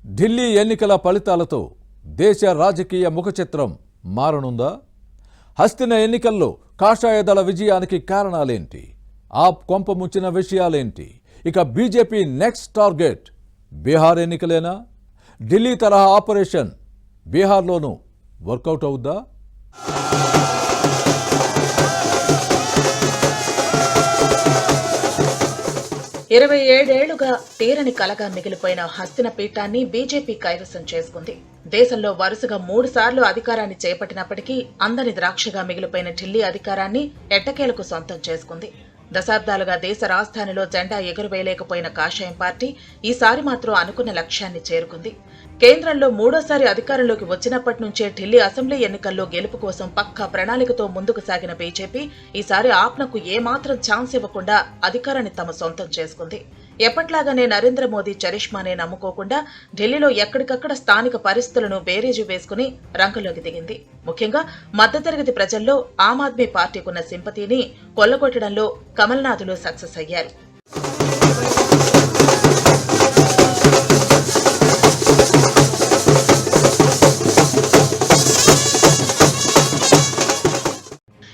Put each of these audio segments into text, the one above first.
ఢిల్లీ ఎన్నికల ఫలితాలతో దేశ రాజకీయ ముఖచిత్రం మారనుందా? హస్తిన ఎన్నికల్లో కాషాయ దళ విజయానికి కారణాలేంటి? ఆప్ కొంపముంచిన విషయాలేంటి? ఇక బీజేపీ నెక్స్ట్ టార్గెట్ బీహార్ ఎన్నికలేనా? ఢిల్లీ తరహా ఆపరేషన్ బీహార్లోనూ వర్కౌట్ అవుద్దా? 27 ఏళ్లుగా తీరని కలగా మిగిలిపోయిన హస్తిన పీఠాన్ని బీజేపీ కైవసం చేసుకుంది. దేశంలో వరుసగా 3 సార్లు అధికారాన్ని చేపట్టినప్పటికీ అందని ద్రాక్షగా మిగిలిపోయిన ఢిల్లీ అధికారాన్ని ఎట్టకేలకు సొంతం చేసుకుంది. దశాబ్దాలుగా దేశ రాజధానిలో జెండా ఎగురవేయలేకపోయిన కాషాయం పార్టీ ఈసారి మాత్రం అనుకున్న లక్ష్యాన్ని చేరుకుంది. కేంద్రంలో 3వ అధికారంలోకి వచ్చినప్పటి నుంచే ఢిల్లీ అసెంబ్లీ ఎన్నికల్లో గెలుపు కోసం పక్కా ప్రణాళికతో ముందుకు సాగిన బీజేపీ ఈసారి ఆప్నకు ఏమాత్రం ఛాన్స్ ఇవ్వకుండా అధికారాన్ని తమ సొంతం చేసుకుంది. ఎప్పట్లాగానే నరేంద్ర మోదీ చరిష్మానే నమ్ముకోకుండా ఢిల్లీలో ఎక్కడికక్కడ స్థానిక పరిస్థితులను బేరీజు వేసుకుని రంగంలోకి దిగింది. ముఖ్యంగా మధ్యతరగతి ప్రజల్లో ఆమ్ ఆద్మీ పార్టీకున్న సింపతిని కొల్లగొట్టడంలో కమల్నాథులు సక్సెస్ అయ్యారు.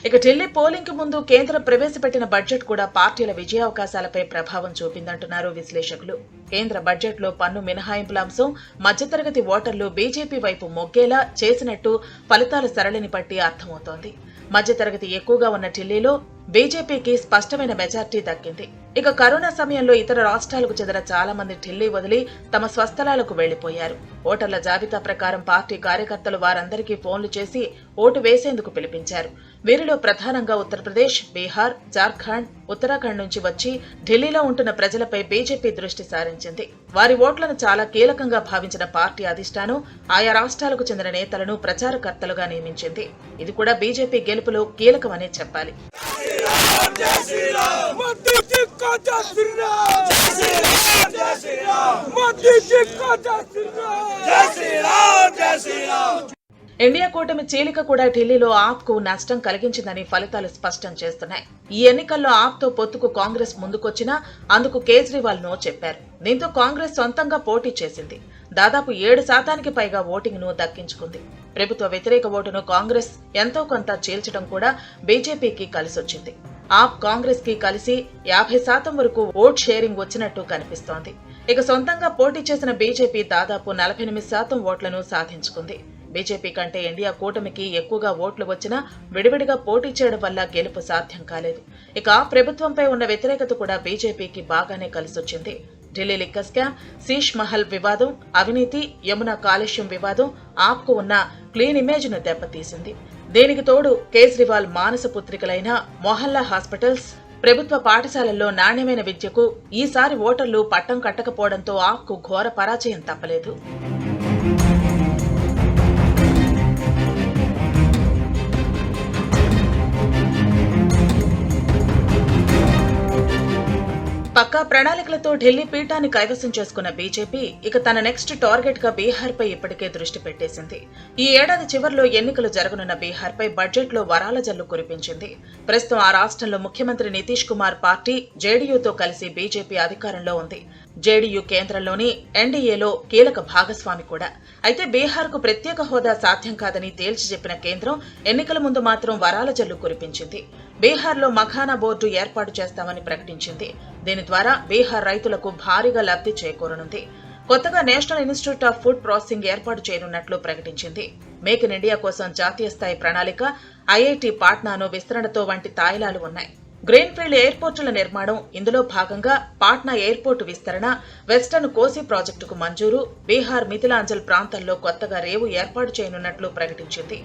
ఇక ఢిల్లీ పోలింగ్ కు ముందు కేంద్రం ప్రవేశపెట్టిన బడ్జెట్ కూడా పార్టీల విజయావకాశాలపై ప్రభావం చూపిందంటున్నారు విశ్లేషకులు. కేంద్ర బడ్జెట్ లో పన్ను మినహాయింపుల అంశం మధ్యతరగతి ఓటర్లు బీజేపీ వైపు మొగ్గేలా చేసినట్టు ఫలితాల సరళిని బట్టి అర్థమవుతోంది. మధ్యతరగతి ఎక్కువగా ఉన్న ఢిల్లీలో బీజేపీకి స్పష్టమైన మెజార్టీ దక్కింది. ఇక కరోనా సమయంలో ఇతర రాష్ట్రాలకు చెందిన చాలా మంది ఢిల్లీ వదిలి తమ స్వస్థలాలకు వెళ్లిపోయారు. ఓటర్ల జాబితా ప్రకారం పార్టీ కార్యకర్తలు వారందరికీ ఫోన్లు చేసి ఓటు వేసేందుకు పిలిపించారు. వీరిలో ప్రధానంగా ఉత్తరప్రదేశ్, బీహార్, జార్ఖండ్, ఉత్తరాఖండ్ నుంచి వచ్చి ఢిల్లీలో ఉంటున్న ప్రజలపై బీజేపీ దృష్టి సారించింది. వారి ఓట్లను చాలా కీలకంగా భావించిన పార్టీ అధిష్టానం ఆయా రాష్ట్రాలకు చెందిన నేతలను ప్రచారకర్తలుగా నియమించింది. ఇది కూడా బీజేపీ గెలుపులో కీలకమనే చెప్పాలి. ఇండియా కూటమి చీలిక కూడా ఢిల్లీలో ఆప్ కు నష్టం కలిగించిందని ఫలితాలు స్పష్టం చేస్తున్నాయి. ఈ ఎన్నికల్లో ఆప్ తో పొత్తుకు కాంగ్రెస్ ముందుకొచ్చినా అందుకు కేజ్రీవాల్ నో చెప్పారు. దీంతో కాంగ్రెస్ సొంతంగా పోటీ చేసింది. దాదాపు 7% పైగా ఓటింగ్ ను దక్కించుకుంది. ప్రభుత్వ వ్యతిరేక ఓటును కాంగ్రెస్ ఎంతో కొంత చీల్చడం కూడా బీజేపీకి కలిసొచ్చింది. ఆప్ కాంగ్రెస్ కి కలిసి 50% వరకు ఓట్ షేరింగ్ వచ్చినట్టు కనిపిస్తోంది. ఇక సొంతంగా పోటీ చేసిన బీజేపీ దాదాపు 48% ఓట్లను సాధించుకుంది. బీజేపీ కంటే ఇండియా కూటమికి ఎక్కువగా ఓట్లు వచ్చినా విడివిడిగా పోటీ చేయడం వల్ల గెలుపు సాధ్యం కాలేదు. ఇక ఆ ప్రభుత్వంపై ఉన్న వ్యతిరేకత కూడా బీజేపీకి బాగానే కలిసొచ్చింది. ఢిల్లీ లిక్కర్ స్కామ్, శీష్ మహల్ వివాదం, అవినీతి, యమునా కాలుష్యం వివాదం ఆప్ కు ఉన్న క్లీన్ ఇమేజ్ ను దెబ్బతీసింది. దీనికి తోడు కేజ్రీవాల్ మానస పుత్రికలైన మొహల్లా హాస్పిటల్స్, ప్రభుత్వ పాఠశాలల్లో నాణ్యమైన విద్యకు ఈసారి ఓటర్లు పట్టం కట్టకపోవడంతో ఆప్ కు ఘోర పరాజయం తప్పలేదు. పక్కా ప్రణాళికలతో ఢిల్లీ పీఠాన్ని కైవసం చేసుకున్న బీజేపీ ఇక తన నెక్స్ట్ టార్గెట్ గా బీహార్ పై ఇప్పటికే దృష్టి పెట్టేసింది. ఈ ఏడాది చివరిలో ఎన్నికలు జరగనున్న బీహార్ పై బడ్జెట్ లో వరాల జల్లు కురిపించింది. ప్రస్తుతం ఆ రాష్ట్రంలో ముఖ్యమంత్రి నితీష్ కుమార్ పార్టీ జేడీయూతో కలిసి బీజేపీ అధికారంలో ఉంది. జేడీయూ కేంద్రంలోని ఎన్డీఏలో కీలక భాగస్వామి కూడా. అయితే బీహార్ కు ప్రత్యేక హోదా సాధ్యం కాదని తేల్చి చెప్పిన కేంద్రం ఎన్నికల ముందు మాత్రం వరాల జల్లు కురిపించింది. బీహార్లో మఖానా బోర్డు ఏర్పాటు చేస్తామని ప్రకటించింది. దీని ద్వారా బీహార్ రైతులకు భారీగా లబ్ధి చేకూరనుంది. కొత్తగా national institute of food processing ఏర్పాటు చేయనున్నట్లు ప్రకటించింది. మేక్ ఇన్ ఇండియా కోసం జాతీయ స్థాయి ప్రణాళిక, ఐఐటి పాట్నాను విస్తరణతో వంటి తాయిలాలు ఉన్నాయి. గ్రీన్ఫీల్డ్ ఎయిర్పోర్టుల నిర్మాణం ఇందులో భాగంగా పాట్నా ఎయిర్పోర్టు విస్తరణ, వెస్టర్న్ కోసి ప్రాజెక్టుకు మంజూరు, బీహార్ మిథిలాంచల్ ప్రాంతంలో కొత్తగా రేవు ఏర్పాటు చేయనున్నట్లు ప్రకటించింది.